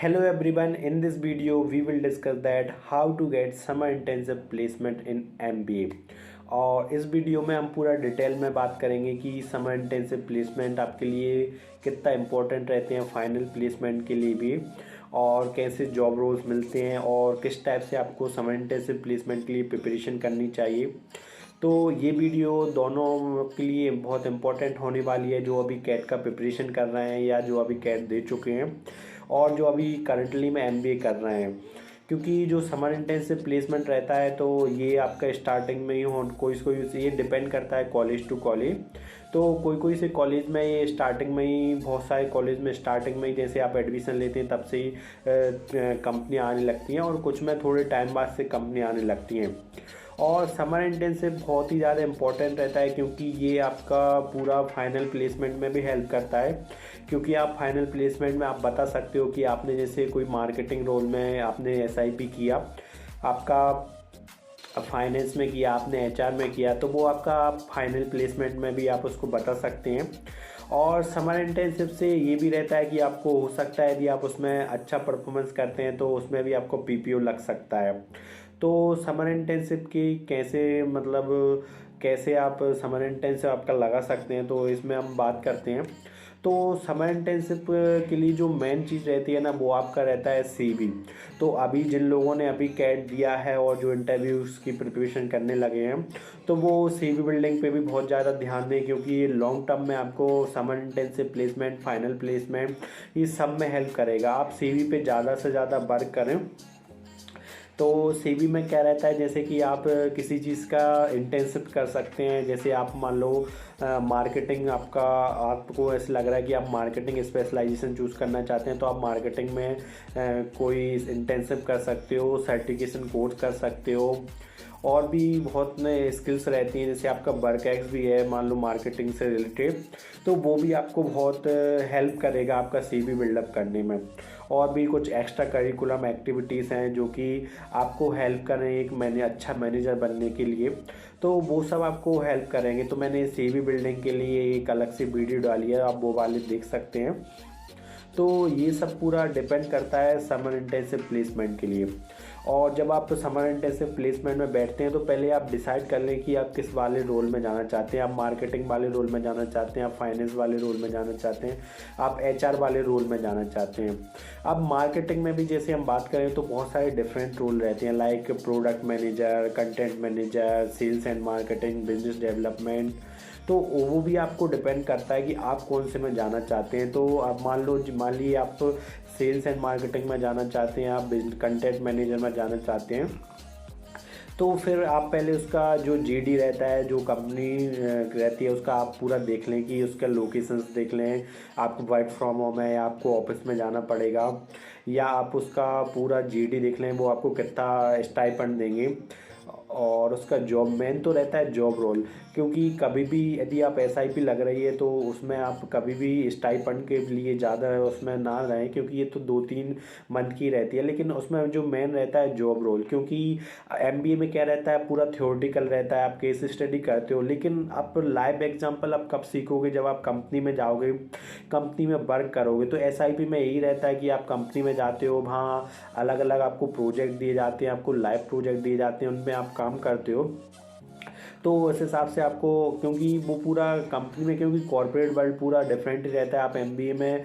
Hello everyone, in this video we will discuss that how to get summer intensive placement in MBA। और इस video में हम पूरा detail में बात करेंगे कि समर इंटेंसिव प्लेसमेंट आपके लिए कितना इम्पोर्टेंट रहते हैं फाइनल प्लेसमेंट के लिए भी, और कैसे जॉब रोल्स मिलते हैं और किस टाइप से आपको समर इंटेंसिव प्लेसमेंट के लिए प्रिपरेशन करनी चाहिए। तो ये वीडियो दोनों के लिए बहुत इम्पोर्टेंट होने वाली है, जो अभी कैट का प्रिपरेशन कर रहे हैं या जो अभी कैट दे चुके हैं और जो अभी करंटली में MBA कर रहे हैं। क्योंकि जो समर इंटेंसिव प्लेसमेंट रहता है तो ये आपका स्टार्टिंग में ही हो, कोई ये डिपेंड करता है कॉलेज टू कॉलेज। तो कोई से कॉलेज में ये स्टार्टिंग में ही, बहुत सारे कॉलेज में स्टार्टिंग में ही जैसे आप एडमिशन लेते हैं तब से ही कंपनियाँ आने लगती हैं, और कुछ में थोड़े टाइम बाद से कंपनियाँ आने लगती हैं। और समर इंटेंसिव बहुत ही ज़्यादा इम्पोर्टेंट रहता है क्योंकि ये आपका पूरा फाइनल प्लेसमेंट में भी हेल्प करता है। क्योंकि आप फाइनल प्लेसमेंट में आप बता सकते हो कि आपने जैसे कोई मार्केटिंग रोल में आपने SIP किया, आपका फाइनेंस में किया, आपने HR में किया, तो वो आपका आप फाइनल प्लेसमेंट में भी आप उसको बता सकते हैं। और समर इंटेंसिव से ये भी रहता है कि आपको हो सकता है यदि आप उसमें अच्छा परफॉर्मेंस करते हैं तो उसमें भी आपको PPO लग सकता है। तो समर इंटेंसिव की कैसे आप समर इंटेंसिव आपका लगा सकते हैं, तो इसमें हम बात करते हैं। तो समर इंटेंसिव के लिए जो मेन चीज़ रहती है ना, वो आपका रहता है CV। तो अभी जिन लोगों ने अभी कैट दिया है और जो इंटरव्यूज़ की प्रिपरेशन करने लगे हैं, तो वो CV बिल्डिंग पे भी बहुत ज़्यादा ध्यान दें, क्योंकि ये लॉन्ग टर्म में आपको summer intensive placement, final placement, ये सब में हेल्प करेगा। आप CV पे ज़्यादा से ज़्यादा वर्क करें। तो CV में क्या रहता है, जैसे कि आप किसी चीज़ का इंटेंसिव कर सकते हैं। जैसे आप मान लो मार्केटिंग, आपको ऐसा लग रहा है कि आप मार्केटिंग स्पेशलाइजेशन चूज़ करना चाहते हैं, तो आप मार्केटिंग में कोई इंटेंसिव कर सकते हो, सर्टिफिकेशन कोर्स कर सकते हो। और भी बहुत नए स्किल्स रहती हैं, जैसे आपका वर्क भी है मान लो मार्केटिंग से रिलेटेड, तो वो भी आपको बहुत हेल्प करेगा आपका CV बिल्डअप करने में। और भी कुछ एक्स्ट्रा करिकुलम एक्टिविटीज़ हैं जो कि आपको हेल्प करें एक अच्छा मैनेजर बनने के लिए, तो वो सब आपको हेल्प करेंगे। तो मैंने CV बिल्डिंग के लिए एक अलग से वीडियो डाली है, आप वो वाले देख सकते हैं। तो ये सब पूरा डिपेंड करता है समर इंटेंसिव प्लेसमेंट के लिए। और जब आप समर इंटेंसिव प्लेसमेंट में बैठते हैं तो पहले आप डिसाइड कर लें कि आप किस वाले रोल में जाना चाहते हैं। आप मार्केटिंग वाले रोल में जाना चाहते हैं, आप फाइनेंस वाले रोल में जाना चाहते हैं, आप HR वाले रोल में जाना चाहते हैं। अब मार्केटिंग में भी जैसे हम बात करें तो बहुत सारे डिफरेंट रोल रहते हैं, like product manager, content manager, sales and marketing, business development. तो वो भी आपको डिपेंड करता है कि आप कौन से में जाना चाहते हैं। तो आप मान लीजिए आप सेल्स एंड मार्केटिंग में जाना चाहते हैं, आप कंटेंट मैनेजर में जाना चाहते हैं, तो फिर आप पहले उसका जो GD रहता है, जो कंपनी रहती है, उसका आप पूरा देख लें कि उसका लोकेशंस देख लें, आपको वर्क फ्रॉम होम है या आपको ऑफिस में जाना पड़ेगा, या आप उसका पूरा GD देख लें, वो आपको कितना स्टाइपेंड देंगे। और उसका जॉब मेन तो रहता है जॉब रोल, क्योंकि कभी भी यदि आप SIP लग रही है तो उसमें आप कभी भी स्टाइपेंड के लिए ज़्यादा उसमें ना रहें, क्योंकि ये तो 2-3 मंथ की रहती है। लेकिन उसमें जो मेन रहता है जॉब रोल, क्योंकि MBA में क्या रहता है, पूरा थ्योरेटिकल रहता है, आप केस स्टडी करते हो, लेकिन आप लाइव एग्जाम्पल आप कब सीखोगे, जब आप कंपनी में जाओगे, कंपनी में वर्क करोगे। तो SIP में यही रहता है कि आप कंपनी में जाते हो, वहाँ अलग अलग आपको प्रोजेक्ट दिए जाते हैं, आपको लाइव प्रोजेक्ट दिए जाते हैं, उनमें आप काम करते हो। तो उस हिसाब से आपको, क्योंकि वो पूरा कंपनी में, क्योंकि कॉर्पोरेट वर्ल्ड पूरा डिफरेंट रहता है। आप MBA में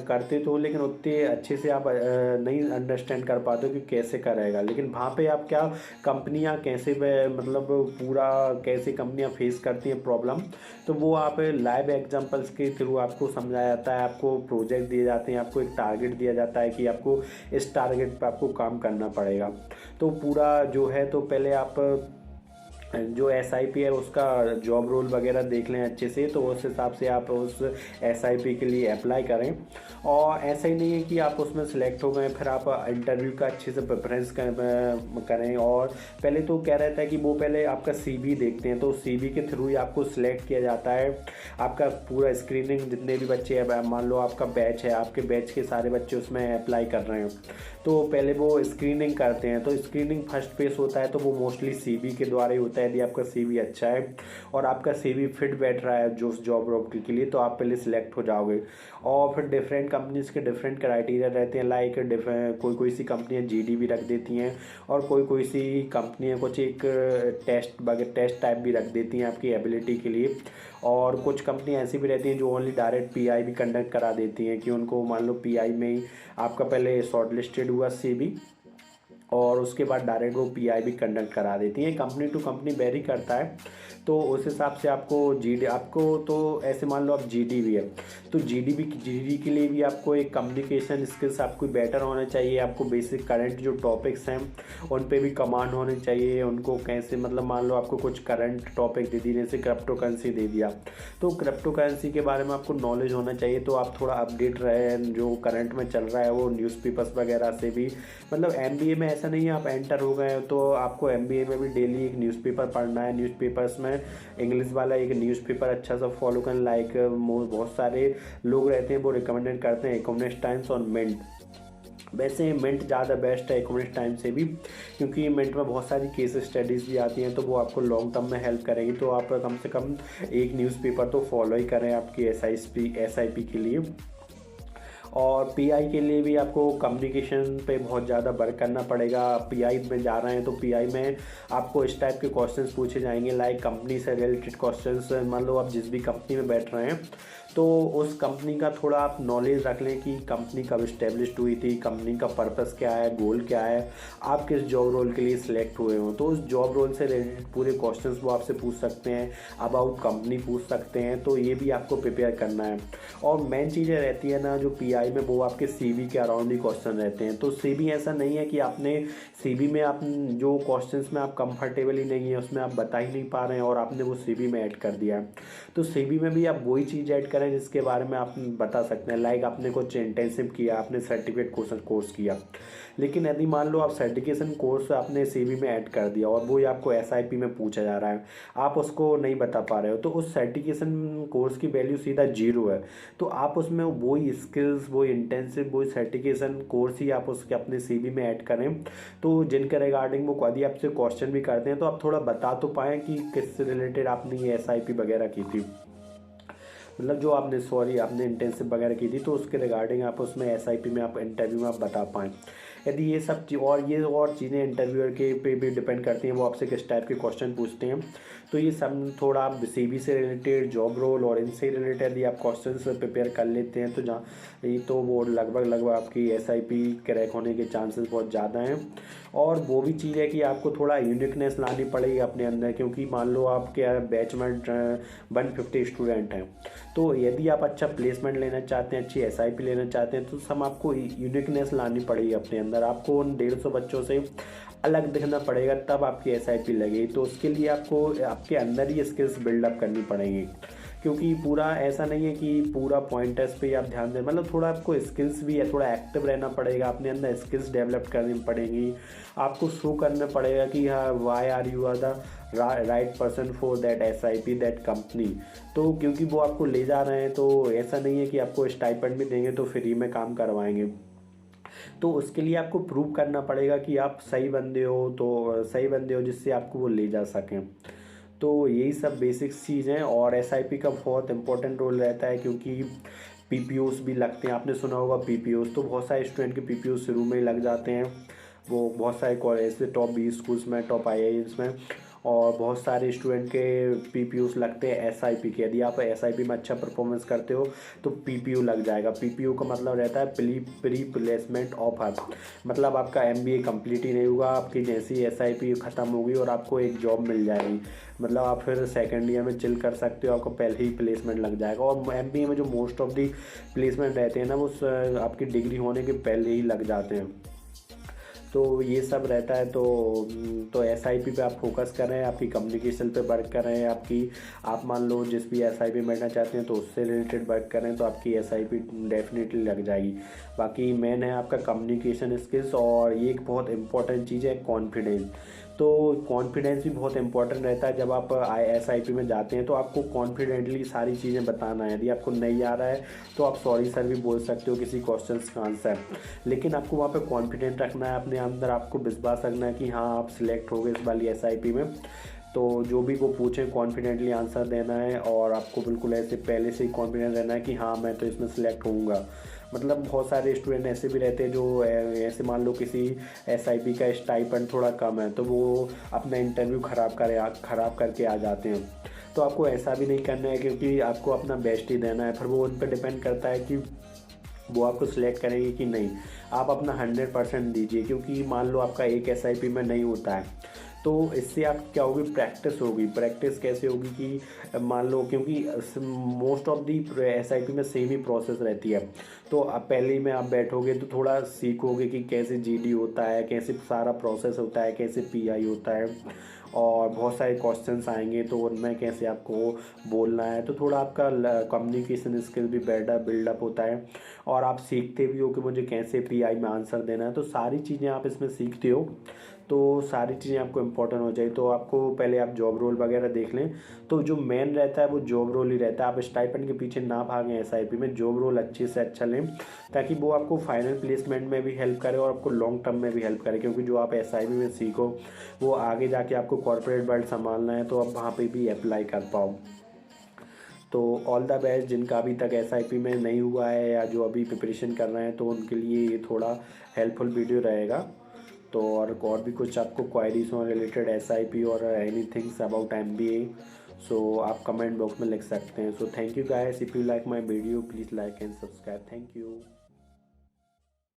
करते तो, लेकिन उतने अच्छे से आप नहीं अंडरस्टैंड कर पाते हो कि कैसे करेगा। लेकिन वहाँ पे आप क्या, कंपनियाँ कैसे पूरा कैसे कंपनियाँ फेस करती हैं प्रॉब्लम, तो वो आप लाइव एग्जांपल्स के थ्रू आपको समझाया जाता है, आपको प्रोजेक्ट दिए जाते हैं, आपको एक टारगेट दिया जाता है कि आपको इस टारगेट पर आपको काम करना पड़ेगा। तो पूरा जो है, तो पहले आप जो SIP है उसका जॉब रोल वगैरह देख लें अच्छे से, तो उस हिसाब से आप उस SIP के लिए अप्लाई करें। और ऐसा ही नहीं है कि आप उसमें सेलेक्ट हो गए फिर आप इंटरव्यू का अच्छे से प्रेफरेंस करें। और पहले तो क्या रहता है कि वो पहले आपका CV देखते हैं, तो CV के थ्रू ही आपको सिलेक्ट किया जाता है। आपका पूरा स्क्रीनिंग, जितने भी बच्चे हैं, मान लो आपका बैच है, आपके बैच के सारे बच्चे उसमें अप्लाई कर रहे हैं, तो पहले वो स्क्रीनिंग करते हैं। तो स्क्रीनिंग फर्स्ट फेस होता है, तो वो मोस्टली CV के द्वारा ही होता है। है। यदि आपका CV अच्छा है और आपका CV फिट बैठ रहा है जो उस जॉब रोल के लिए, तो आप पहले सिलेक्ट हो जाओगे। और फिर डिफरेंट कंपनीज के डिफरेंट क्राइटेरिया रहते हैं, लाइक कोई सी कंपनियाँ GD भी रख देती हैं, और कोई सी कंपनियाँ कुछ एक टेस्ट टाइप भी रख देती हैं आपकी एबिलिटी के लिए। और कुछ कंपनियाँ ऐसी भी रहती हैं जो ओनली डायरेक्ट PI भी कंडक्ट करा देती हैं, कि उनको मान लो PI में ही आपका पहले शॉर्ट लिस्टेड हुआ CV, और उसके बाद डायरेक्ट वो PI भी कंडक्ट करा देती हैं। कंपनी टू कंपनी वेरी करता है, तो उस हिसाब से आपको GD आपको, तो ऐसे मान लो आप GD भी है, तो GD के लिए भी आपको एक कम्युनिकेशन स्किल्स आपको बेटर होना चाहिए। आपको बेसिक करंट जो टॉपिक्स हैं उन पे भी कमांड होनी चाहिए। उनको कैसे, मतलब मान लो आपको कुछ करंट टॉपिक दे दी, जैसे क्रिप्टो करेंसी दे दिया, तो क्रिप्टो करेंसी के बारे में आपको नॉलेज होना चाहिए। तो आप थोड़ा अपडेट रहे, जो करंट में चल रहा है वो न्यूज़पेपर्स वगैरह से भी। मतलब MBA में ऐसा नहीं है आप एंटर हो गए तो आपको MBA में भी डेली एक न्यूज़पेपर पढ़ना है। न्यूज़पेपर्स में इंग्लिश वाला एक न्यूज़पेपर अच्छा सा फॉलो करना, लाइक बहुत सारे लोग रहते हैं वो रिकमेंडेड करते हैं इकोनॉमिक्स टाइम्स और मिंट। वैसे मिंट ज़्यादा बेस्ट है इकोनॉमिक्स टाइम से भी, क्योंकि मिंट में बहुत सारी केस स्टडीज़ भी आती हैं, तो वो आपको लॉन्ग टर्म में हेल्प करेगी। तो आप कम से कम एक न्यूज़पेपर तो फॉलो ही करें आपकी SIP के लिए। और PI के लिए भी आपको कम्युनिकेशन पे बहुत ज़्यादा वर्क करना पड़ेगा। PI में जा रहे हैं तो PI में आपको इस टाइप के क्वेश्चंस पूछे जाएंगे, लाइक कंपनी से रिलेटेड क्वेश्चंस। मान लो आप जिस भी कंपनी में बैठ रहे हैं तो उस कंपनी का थोड़ा आप नॉलेज रख लें कि कंपनी कब इस्टेब्लिश्ड हुई थी, कंपनी का पर्पस क्या है, गोल क्या है, आप किस जॉब रोल के लिए सिलेक्ट हुए हो। तो उस जॉब रोल से रिलेटेड पूरे क्वेश्चंस वो आपसे पूछ सकते हैं, अबाउट कंपनी पूछ सकते हैं। तो ये भी आपको प्रिपेयर करना है। और मेन चीज़ें रहती है ना जो PI में, वो आपके CV के अराउंड ही क्वेश्चन रहते हैं। तो CV ऐसा नहीं है कि आपने CV में आप जो क्वेश्चंस में आप कंफर्टेबल ही नहीं है उसमें आप बता ही नहीं पा रहे हैं और आपने वो CV में ऐड कर दिया है। तो CV में भी आप वही चीज़ ऐड करें जिसके बारे में आप बता सकते हैं, लाइक आपने कुछ इंटेंसिव किया, आपने सर्टिफिकेट कोर्स किया। लेकिन यदि मान लो आप सर्टिफिकेशन कोर्स आपने CV में ऐड कर दिया और वो ही आपको SIP में पूछा जा रहा है, आप उसको नहीं बता पा रहे हो, तो उस सर्टिफिकेशन कोर्स की वैल्यू सीधा 0 है। तो आप उसमें वही स्किल्स, वही इंटेंसिव, वही सर्टिफिकेशन कोर्स ही आप उसके अपने CV में ऐड करें। तो जिनके रिगार्डिंग वो यदि आपसे क्वेश्चन भी करते हैं तो आप थोड़ा बता तो पाएँ कि किस रिलेटेड आपने ये SIP वगैरह की थी, मतलब जो आपने इंटेंसिव वगैरह की थी, तो उसके रिगार्डिंग आप उसमें SIP में आप इंटरव्यू में आप बता पाएँ। यदि ये सब और चीज़ें इंटरव्यूअर के पे भी डिपेंड करती हैं, वो आपसे किस टाइप के क्वेश्चन पूछते हैं। तो ये सब थोड़ा आप CV से रिलेटेड, जॉब रोल और इनसे रिलेटेड यदि आप क्वेश्चन प्रिपेयर कर लेते हैं तो तो वो लगभग आपकी SIP क्रैक होने के चांसेस बहुत ज़्यादा हैं। और वो भी चीज़ है कि आपको थोड़ा यूनिकनेस लानी पड़ेगी अपने अंदर, क्योंकि मान लो आपके बैच में 150 स्टूडेंट हैं, तो यदि आप अच्छा प्लेसमेंट लेना चाहते हैं, अच्छी SIP लेना चाहते हैं, तो सब आपको यूनिकनेस लानी पड़ेगी अपने अंदर। आपको उन 150 बच्चों से अलग दिखना पड़ेगा, तब आपकी SIP लगेगी। तो उसके लिए आपको आपके अंदर ही स्किल्स बिल्डअप करनी पड़ेंगी, क्योंकि पूरा ऐसा नहीं है कि पूरा पॉइंटर्स पे आप ध्यान दें, मतलब थोड़ा आपको स्किल्स भी है, थोड़ा एक्टिव रहना पड़ेगा, अपने अंदर स्किल्स डेवलप करनी पड़ेंगी। आपको शो करना पड़ेगा कि हाँ, why are you are the right person for that SIP that company. तो क्योंकि वो आपको ले जा रहे हैं, तो ऐसा नहीं है कि आपको स्टाइपेंड भी देंगे तो फ्री में काम करवाएंगे। तो उसके लिए आपको प्रूव करना पड़ेगा कि आप सही बंदे हो, तो सही बंदे हो जिससे आपको वो ले जा सकें। तो यही सब बेसिक चीज़ हैं। और SIP का बहुत इंपॉर्टेंट रोल रहता है, क्योंकि PPOs भी लगते हैं। आपने सुना होगा PPOs, तो बहुत सारे स्टूडेंट के PPOs शुरू में ही लग जाते हैं। वो बहुत सारे कॉलेज से टॉप 20 स्कूल्स में, टॉप IIMs में, और बहुत सारे स्टूडेंट के PPOs लगते हैं SIP के। यदि आप SIP में अच्छा परफॉर्मेंस करते हो तो PPO लग जाएगा। PPO का मतलब रहता है प्री प्लेसमेंट ऑफर, मतलब आपका MBA कंप्लीट ही नहीं हुआ, आपकी जैसी SIP ख़त्म होगी और आपको एक जॉब मिल जाएगी, मतलब आप फिर सेकेंड ईयर में चिल कर सकते हो, आपको पहले ही प्लेसमेंट लग जाएगा। और MBA में जो मोस्ट ऑफ दी प्लेसमेंट रहते हैं ना, वो आपकी डिग्री होने के पहले ही लग जाते हैं। तो ये सब रहता है। तो SIP पे आप फोकस करें, आपकी कम्युनिकेशन पे वर्क करें, आप मान लो जिस भी SIP में बैठना चाहते हैं तो उससे रिलेटेड वर्क करें, तो आपकी SIP डेफिनेटली लग जाएगी। बाकी मेन है आपका कम्युनिकेशन स्किल्स, और ये एक बहुत इंपॉर्टेंट चीज़ है कॉन्फिडेंस। तो कॉन्फिडेंस भी बहुत इंपॉर्टेंट रहता है। जब आप SIP में जाते हैं तो आपको कॉन्फिडेंटली सारी चीज़ें बताना है। यदि आपको नहीं आ रहा है तो आप सॉरी सर भी बोल सकते हो किसी क्वेश्चन का आंसर, लेकिन आपको वहाँ पे कॉन्फिडेंट रखना है अपने अंदर, आपको विश्वास रखना है कि हाँ, आप सिलेक्ट हो गए इस वाली SIP में। तो जो भी वो पूछें कॉन्फिडेंटली आंसर देना है, और आपको बिल्कुल ऐसे पहले से ही कॉन्फिडेंस रहना है कि हाँ मैं तो इसमें सिलेक्ट होऊंगा। मतलब बहुत सारे स्टूडेंट ऐसे भी रहते हैं जो ऐसे मान लो किसी एसआईपी का स्टाइपेंड थोड़ा कम है तो वो अपना इंटरव्यू ख़राब करके आ जाते हैं। तो आपको ऐसा भी नहीं करना है, क्योंकि आपको अपना बेस्ट ही देना है। फिर वो उन पर डिपेंड करता है कि वो आपको सिलेक्ट करेंगे कि नहीं। आप अपना 100% दीजिए, क्योंकि मान लो आपका एक एसआईपी में नहीं होता है तो इससे आप क्या होगी, प्रैक्टिस होगी। प्रैक्टिस कैसे होगी कि मान लो, क्योंकि मोस्ट ऑफ दी एसआईपी में सेम ही प्रोसेस रहती है, तो आप पहले ही में आप बैठोगे तो थोड़ा सीखोगे कि कैसे जीडी होता है, कैसे सारा प्रोसेस होता है, कैसे पीआई होता है, और बहुत सारे क्वेश्चंस आएंगे तो उनमें कैसे आपको बोलना है। तो थोड़ा आपका कम्युनिकेशन स्किल भी बेटर बिल्डअप होता है, और आप सीखते भी हो कि मुझे कैसे पीआई में आंसर देना है। तो सारी चीज़ें आप इसमें सीखते हो, तो सारी चीज़ें आपको इम्पोर्टेंट हो जाए। तो आपको पहले आप जॉब रोल वगैरह देख लें, तो जो मेन रहता है वो जॉब रोल ही रहता है। आप स्टाइपेंड के पीछे ना भागें, एसआईपी में जॉब रोल अच्छे से अच्छा लें, ताकि वो आपको फाइनल प्लेसमेंट में भी हेल्प करे और आपको लॉन्ग टर्म में भी हेल्प करे। क्योंकि जो आप एसआईपी में सीखो वो आगे जाके आपको कॉर्पोरेट वर्ल्ड संभालना है, तो आप वहाँ पर भी अप्लाई कर पाओ। तो ऑल द बेस्ट जिनका अभी तक एसआईपी में नहीं हुआ है या जो अभी प्रिपरेशन कर रहे हैं, तो उनके लिए ये थोड़ा हेल्पफुल वीडियो रहेगा। तो और भी कुछ आपको क्वायरीज हो रिलेटेड एसआईपी और एनी थिंग्स अबाउट एमबीए, सो आप कमेंट बॉक्स में लिख सकते हैं। So thank you guys, if you like my video please like and subscribe. Thank you.